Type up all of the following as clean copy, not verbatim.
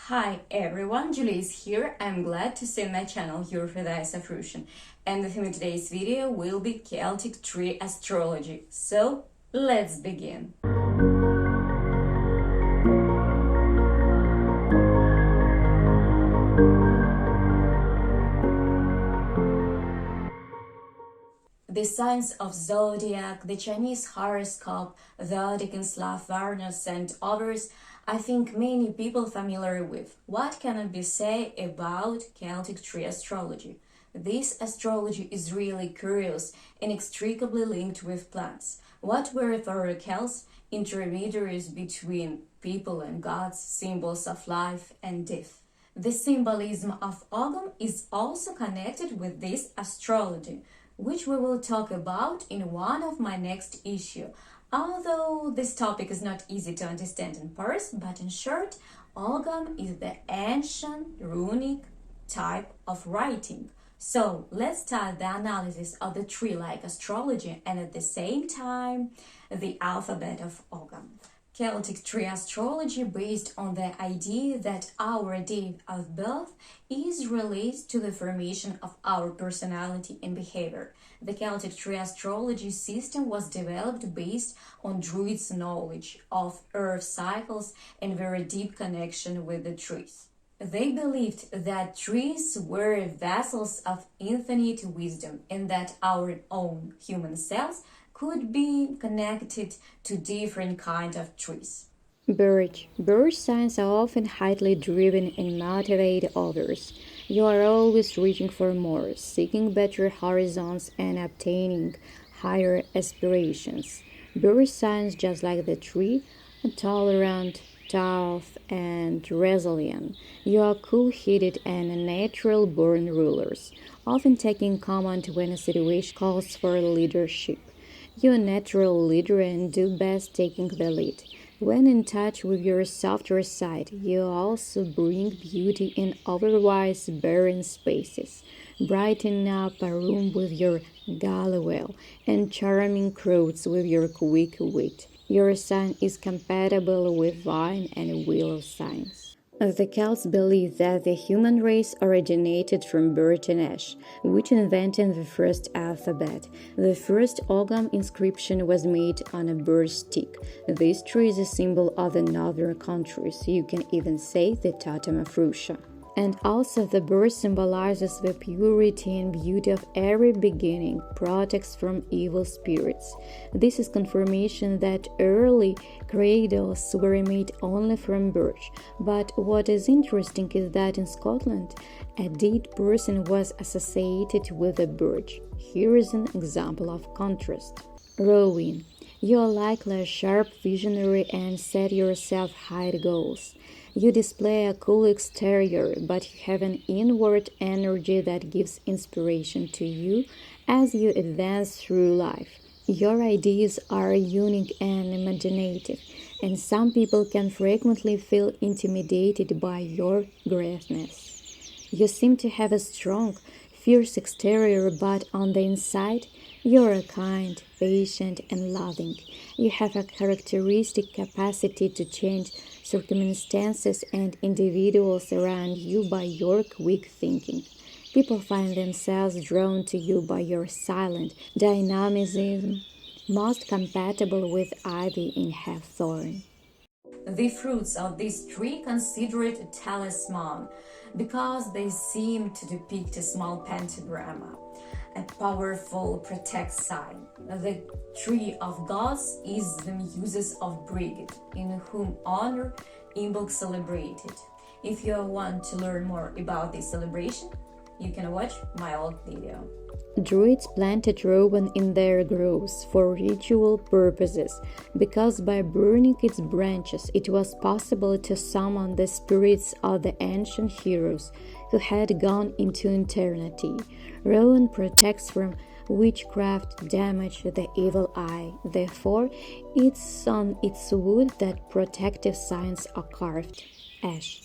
Hi everyone, Julie is here. I'm glad to see my channel here for the Fruition. And the theme of today's video will be Celtic tree astrology. So let's begin. The signs of zodiac, the Chinese horoscope, the Slav Varnas and others, I think many people familiar with. What can it be say about Celtic tree astrology? This astrology is really curious and inextricably linked with plants. What were the oracles, intermediaries between people and gods, symbols of life and death? The symbolism of Ogum is also connected with this astrology, which we will talk about in one of my next issue. Although this topic is not easy to understand in first, but in short, Ogum is the ancient runic type of writing. So let's start the analysis of the tree-like astrology and at the same time the alphabet of Ogum. Celtic tree astrology based on the idea that our date of birth is related to the formation of our personality and behavior. The Celtic tree astrology system was developed based on Druids' knowledge of earth cycles and very deep connection with the trees. They believed that trees were vessels of infinite wisdom and that our own human selves could be connected to different kinds of trees. Birch. Birch signs are often highly driven and motivate others. You are always reaching for more, seeking better horizons and obtaining higher aspirations. Birch signs, just like the tree, are tolerant, tough, and resilient. You are cool-headed and natural-born rulers, often taking command when a situation calls for leadership. You're a natural leader and do best taking the lead. When in touch with your softer side, you also bring beauty in otherwise barren spaces, brighten up a room with your gallowell, and charming crowds with your quick wit. Your sign is compatible with vine and willow signs. The Celts believed that the human race originated from birch and ash, which invented the first alphabet. The first Ogam inscription was made on a birch stick. This tree is a symbol of the northern countries. You can even say the totem of Russia. And also the birch symbolizes the purity and beauty of every beginning, protects from evil spirits. This is confirmation that early cradles were made only from birch. But what is interesting is that in Scotland, a dead person was associated with a birch. Here is an example of contrast. Rowan. You are likely a sharp visionary and set yourself high goals. You display a cool exterior, but you have an inward energy that gives inspiration to you as you advance through life. Your ideas are unique and imaginative, and some people can frequently feel intimidated by your greatness. You seem to have a strong, fierce exterior, but on the inside, you're kind, patient, and loving. You have a characteristic capacity to change circumstances and individuals around you by your quick thinking. People find themselves drawn to you by your silent dynamism, most compatible with ivy in Hawthorn. The fruits of this tree consider it a talisman because they seem to depict a small pentagram, a powerful protect sign. The tree of gods is the muses of Brigid, in whom honor Imbolc celebrated. If you want to learn more about this celebration, you can watch my old video. Druids planted Rowan in their groves for ritual purposes, because by burning its branches it was possible to summon the spirits of the ancient heroes who had gone into eternity. Rowan protects from witchcraft, damage, the evil eye. Therefore, it's on its wood that protective signs are carved. Ash.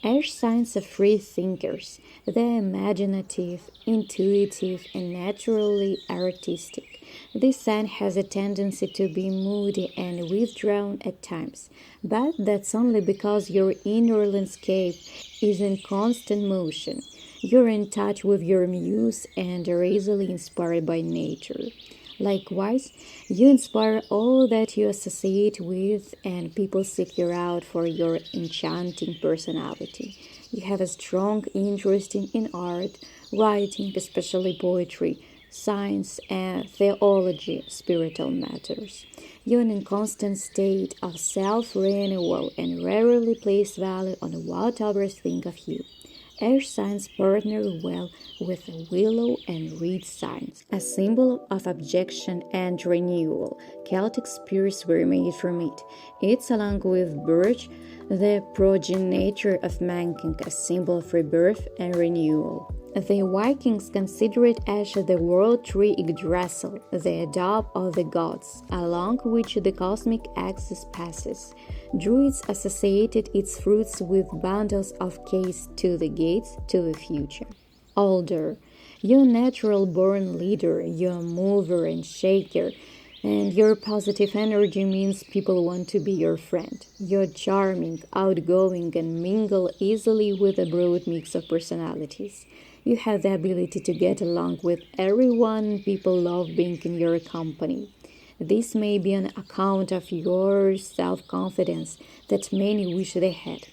Ash signs are free thinkers. They're imaginative, intuitive, and naturally artistic. This sign has a tendency to be moody and withdrawn at times, but that's only because your inner landscape is in constant motion. You're in touch with your muse and are easily inspired by nature. Likewise, you inspire all that you associate with, and people seek you out for your enchanting personality. You have a strong interest in art, writing, especially poetry, science, and theology, spiritual matters. You're in a constant state of self renewal and rarely place value on what others think of you. Air signs partner well with willow and reed signs, a symbol of objection and renewal. Celtic spears were made from it. It's along with birch, the progenitor of mankind, a symbol of rebirth and renewal. The Vikings consider it as the world tree Yggdrasil, the adobe of the gods, along which the cosmic axis passes. Druids associated its fruits with bundles of keys to the gates to the future. Alder, you're a natural born leader, you're a mover and shaker, and your positive energy means people want to be your friend. You're charming, outgoing, and mingle easily with a broad mix of personalities. You have the ability to get along with everyone. People love being in your company. This may be on account of your self-confidence that many wish they had.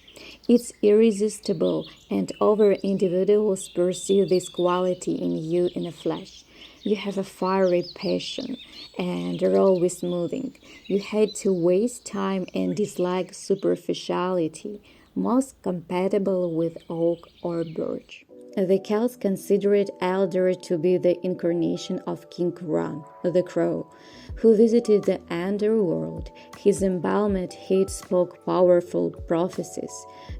It's irresistible, and other individuals perceive this quality in you in a flash. You have a fiery passion and are always moving. You hate to waste time and dislike superficiality, most compatible with oak or birch. The Celts considered Alder to be the incarnation of King Rowan, the crow, who visited the underworld. His embalmed head spoke powerful prophecies.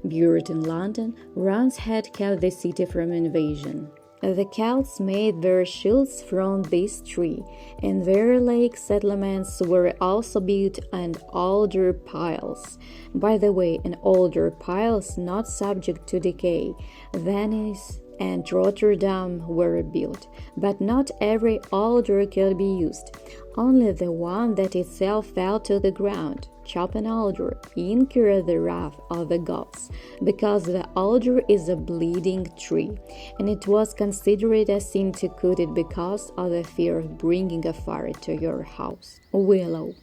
Buried in London, Rowan's head kept the city from invasion. The Celts made their shields from this tree, and their lake settlements were also built on alder piles. By the way, an alder piles not subject to decay. Venice and Rotterdam were built, but not every alder could be used. Only the one that itself fell to the ground. Chop an alder, incur the wrath of the gods, because the alder is a bleeding tree, and it was considered a sin to cut it because of the fear of bringing a fire to your house. Willow.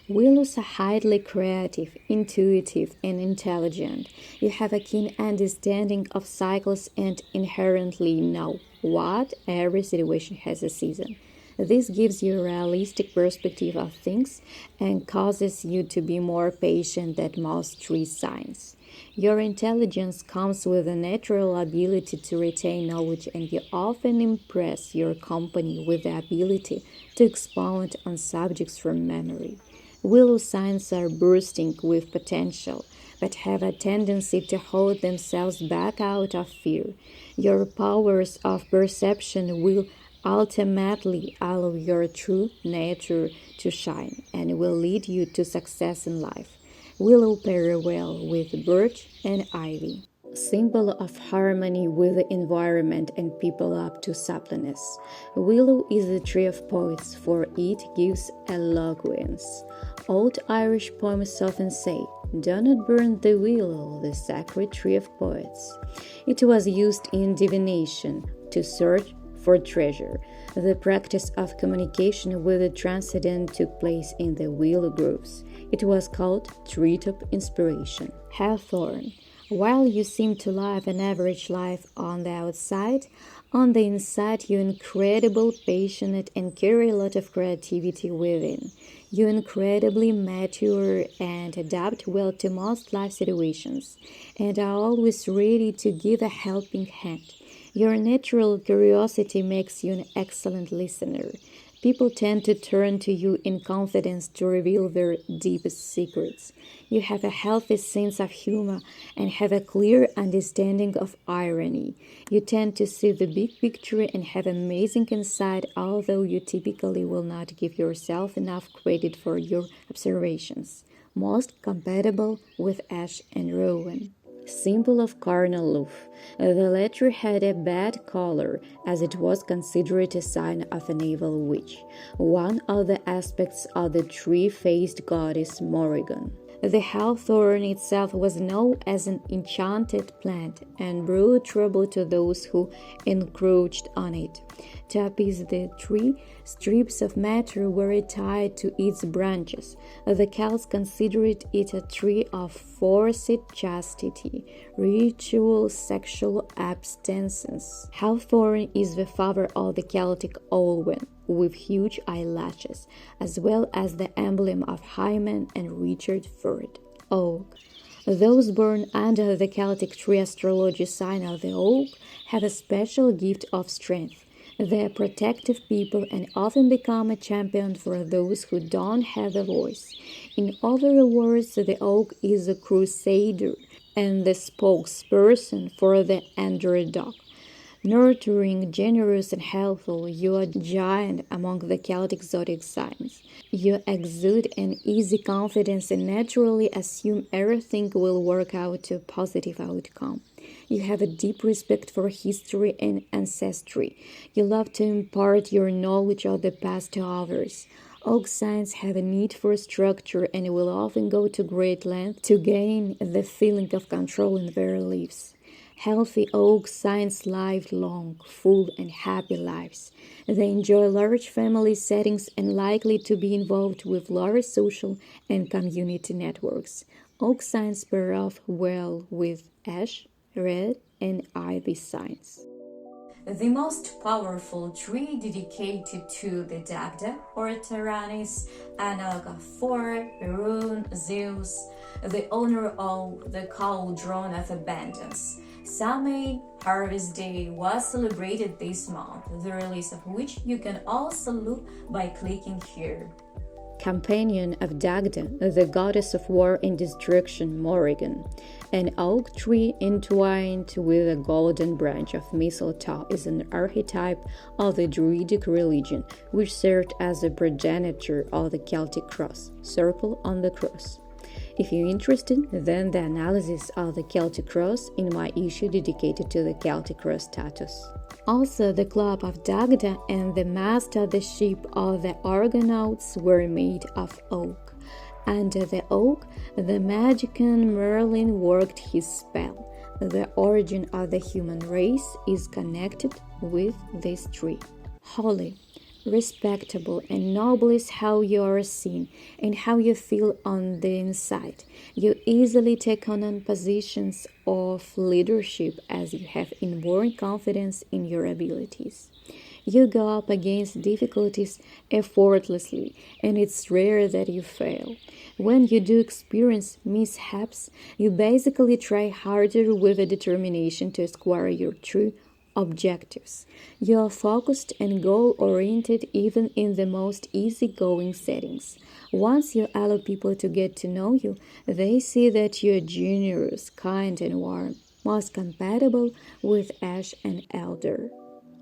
Willows are highly creative, intuitive, and intelligent. You have a keen understanding of cycles and inherently know what every situation has a season. This gives you a realistic perspective of things and causes you to be more patient than most tree signs. Your intelligence comes with a natural ability to retain knowledge, and you often impress your company with the ability to expound on subjects from memory. Willow signs are bursting with potential, but have a tendency to hold themselves back out of fear. Your powers of perception will ultimately allow your true nature to shine and will lead you to success in life. Willow pair well with birch and ivy, symbol of harmony with the environment and people up to suppleness. Willow is the tree of poets, for it gives eloquence. Old Irish poems often say, "Do not burn the willow, the sacred tree of poets." It was used in divination to search for treasure. The practice of communication with the transcendent took place in the willow groves. It was called treetop inspiration. Hawthorn. While you seem to live an average life on the outside, on the inside you're incredibly passionate and carry a lot of creativity within. You're incredibly mature and adapt well to most life situations, and are always ready to give a helping hand. Your natural curiosity makes you an excellent listener. People tend to turn to you in confidence to reveal their deepest secrets. You have a healthy sense of humor and have a clear understanding of irony. You tend to see the big picture and have amazing insight, although you typically will not give yourself enough credit for your observations. Most compatible with Ash and Rowan. symbol of carnal love. The latter had a bad color, as it was considered a sign of an evil witch. One of the aspects of the three-faced goddess Morrigan. The hawthorn itself was known as an enchanted plant and brought trouble to those who encroached on it. To appease the tree, strips of matter were tied to its branches. The Celts considered it a tree of forced chastity, ritual sexual abstinence. Hawthorn is the father of the Celtic Olwen, with huge eyelashes, as well as the emblem of Hyman and Richard III. Oak. Those born under the Celtic tree astrology sign of the oak have a special gift of strength. They are protective people and often become a champion for those who don't have a voice. In other words, the oak is a crusader and the spokesperson for the underdog. Nurturing, generous, and helpful, you are a giant among the Celtic zodiac signs. You exude an easy confidence and naturally assume everything will work out to a positive outcome. You have a deep respect for history and ancestry. You love to impart your knowledge of the past to others. Oak signs have a need for structure and will often go to great lengths to gain the feeling of control in their lives. Healthy oak signs live long, full, and happy lives. They enjoy large family settings and likely to be involved with large social and community networks. Oak signs pair off well with ash, red, and ivy signs. The most powerful tree dedicated to the Dagda or Taranis, an oak of Thor, Rowan, Zeus, the owner of the cauldron of abundance. Samhain Harvest Day was celebrated this month, the release of which you can also look by clicking here. Companion of Dagda, the goddess of war and destruction Morrigan. An oak tree entwined with a golden branch of mistletoe is an archetype of the Druidic religion, which served as the progenitor of the Celtic cross, circle on the cross. If you're interested, then the analysis of the Celtic cross in my issue dedicated to the Celtic cross status. Also, the club of Dagda and the mast of the ship of the Argonauts were made of oak. Under the oak, the magician Merlin worked his spell. The origin of the human race is connected with this tree. Holy, respectable, and noble is how you are seen and how you feel on the inside. You easily take on positions of leadership as you have inborn confidence in your abilities. You go up against difficulties effortlessly, and it's rare that you fail. When you do experience mishaps, you basically try harder with a determination to acquire your true objectives. You are focused and goal-oriented even in the most easygoing settings. Once you allow people to get to know you, they see that you are generous, kind, and warm, most compatible with Ash and Alder.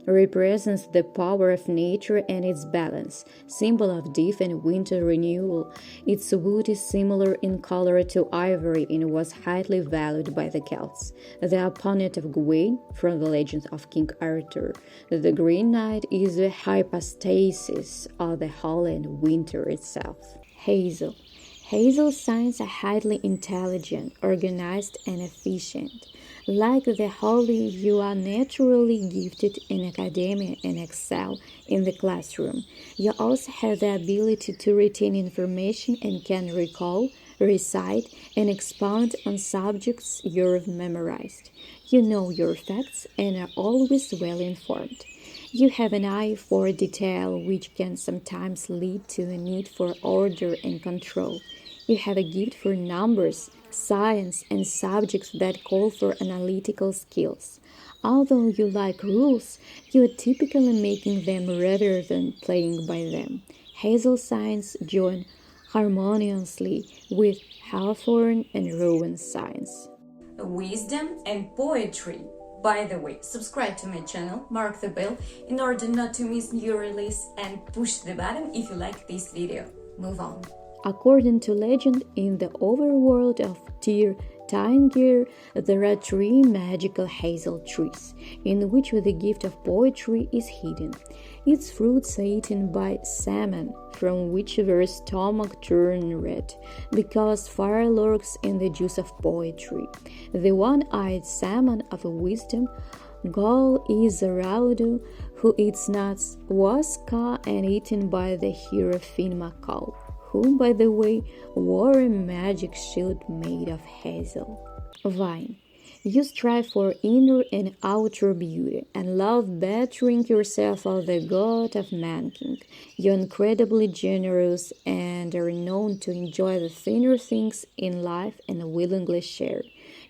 Represents the power of nature and its balance, symbol of death and winter renewal. Its wood is similar in color to ivory and was highly valued by the Celts. The opponent of Gawain from the legend of King Arthur. The Green Knight is the hypostasis of the holly and winter itself. Hazel. Hazel signs are highly intelligent, organized, and efficient. Like the holly, you are naturally gifted in academia and excel in the classroom. You also have the ability to retain information and can recall, recite, and expound on subjects you've memorized. You know your facts and are always well informed. You have an eye for detail, which can sometimes lead to a need for order and control. You have a gift for numbers, science, and subjects that call for analytical skills. Although you like rules, you are typically making them rather than playing by them. Hazel signs join harmoniously with Hawthorn and Rowan signs. Wisdom and poetry. By the way, subscribe to my channel, mark the bell in order not to miss new release, and push the button if you like this video. Move on. According to legend, in the overworld of Tyr, Tanger, there are three magical hazel trees, in which the gift of poetry is hidden. Its fruits are eaten by salmon, from which their stomach turn red, because fire lurks in the juice of poetry. The one-eyed salmon of wisdom, Gol Izaraudu, who eats nuts, was caught and eaten by the hero Finmakal, who, by the way, wore a magic shield made of hazel. Vine. You strive for inner and outer beauty, and love bettering yourself of the god of manking. You're incredibly generous and are known to enjoy the thinner things in life and willingly share.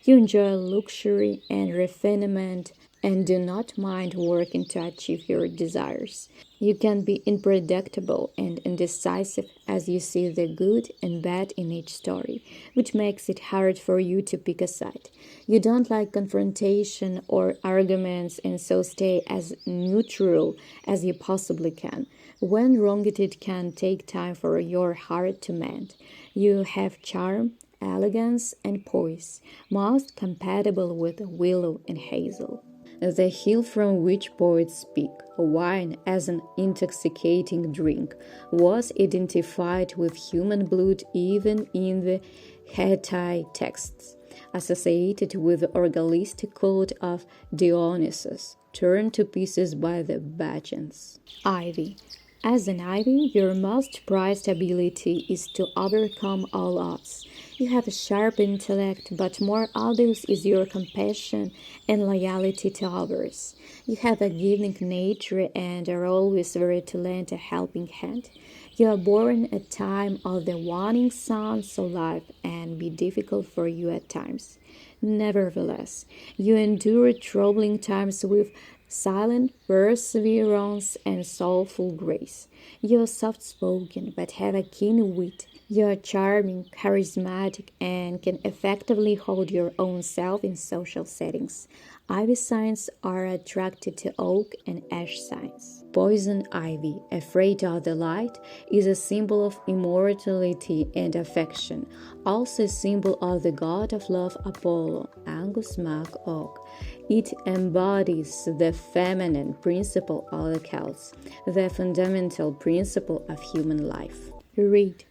You enjoy luxury and refinement and do not mind working to achieve your desires. You can be unpredictable and indecisive as you see the good and bad in each story, which makes it hard for you to pick a side. You don't like confrontation or arguments and so stay as neutral as you possibly can. When wronged, it can take time for your heart to mend. You have charm, elegance, and poise, most compatible with Willow and Hazel. The hill from which poets speak, wine as an intoxicating drink, was identified with human blood even in the Hittite texts, associated with the orgalistic cult of Dionysus, turned to pieces by the Bacchants. Ivy. As an ivy, your most prized ability is to overcome all odds. You have a sharp intellect, but more obvious is your compassion and loyalty to others. You have a giving nature and are always ready to lend a helping hand. You are born at time of the waning sun, so life and be difficult for you at times. Nevertheless, you endure troubling times with silent perseverance and soulful grace. You are soft-spoken but have a keen wit. You are charming, charismatic, and can effectively hold your own self in social settings. Ivy signs are attracted to oak and ash signs. Poison ivy, afraid of the light, is a symbol of immortality and affection, also a symbol of the god of love Apollo, Angus Mac Oak. It embodies the feminine principle of the Celts, the fundamental principle of human life. Read.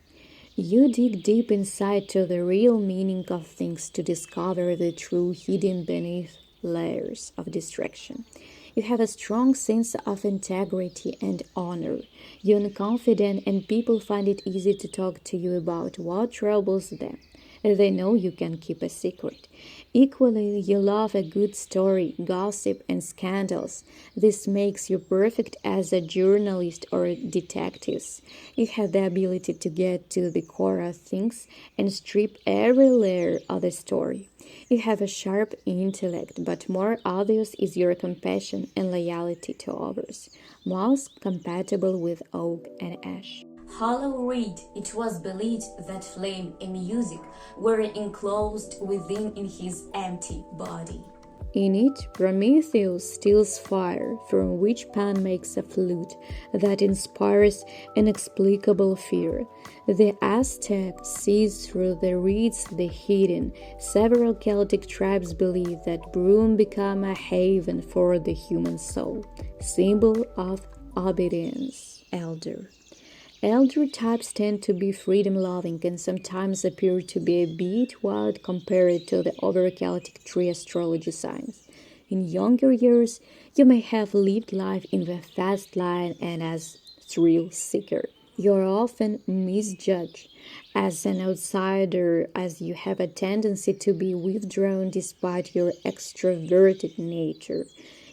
You dig deep inside to the real meaning of things to discover the truth hidden beneath layers of distraction. You have a strong sense of integrity and honor. You're confident and people find it easy to talk to you about what troubles them. They know you can keep a secret. Equally, you love a good story, gossip, and scandals. This makes you perfect as a journalist or detective. You have the ability to get to the core of things and strip every layer of the story. You have a sharp intellect, but more obvious is your compassion and loyalty to others, most compatible with oak and ash. Hollow reed, it was believed that flame and music were enclosed within in his empty body. In it, Prometheus steals fire, from which Pan makes a flute that inspires inexplicable fear. The Aztec sees through the reeds the hidden. Several Celtic tribes believe that broom became a haven for the human soul, symbol of obedience. Alder. Elder types tend to be freedom-loving and sometimes appear to be a bit wild compared to the other Celtic tree astrology signs. In younger years, you may have lived life in the fast lane and as thrill-seeker. You are often misjudged as an outsider as you have a tendency to be withdrawn despite your extroverted nature.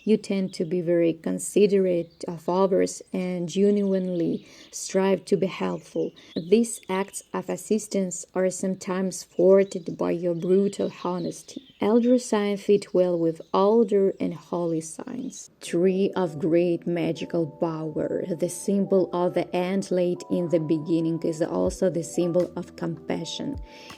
You tend to be very considerate of others and genuinely strive to be helpful. These acts of assistance are sometimes thwarted by your brutal honesty. Elder signs fit well with Alder and Holy signs. Tree of great magical power, the symbol of the end late in the beginning, is also the symbol of compassion.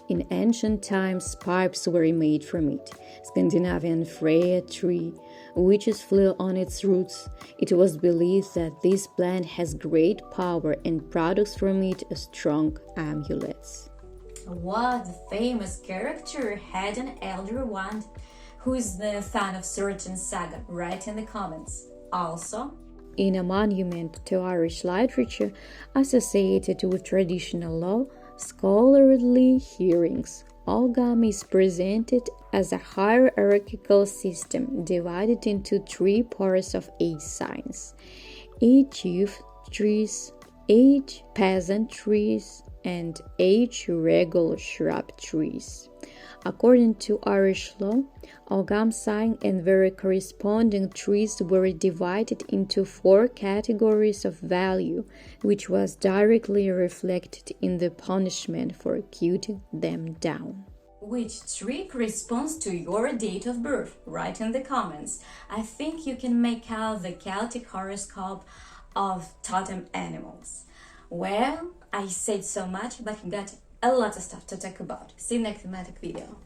In ancient times, pipes were made from it. Scandinavian Freya tree, witches flew on its roots. It was believed that this plant has great power and products from it strong amulets. What famous character had an elder wand? Who is the fan of certain saga? Write in the comments. Also, in a monument to Irish literature associated with traditional law, scholarly hearings, Ogam is presented as a hierarchical system divided into three parts of age signs: age youth trees, age peasant trees, and age regular shrub trees. According to Irish law, Ogam sign and their corresponding trees were divided into four categories of value, which was directly reflected in the punishment for cutting them down. which tree corresponds to your date of birth? Write in the comments. I think you can make out the Celtic horoscope of totem animals. Well, I said so much, but got a lot of stuff to talk about. See you next thematic video.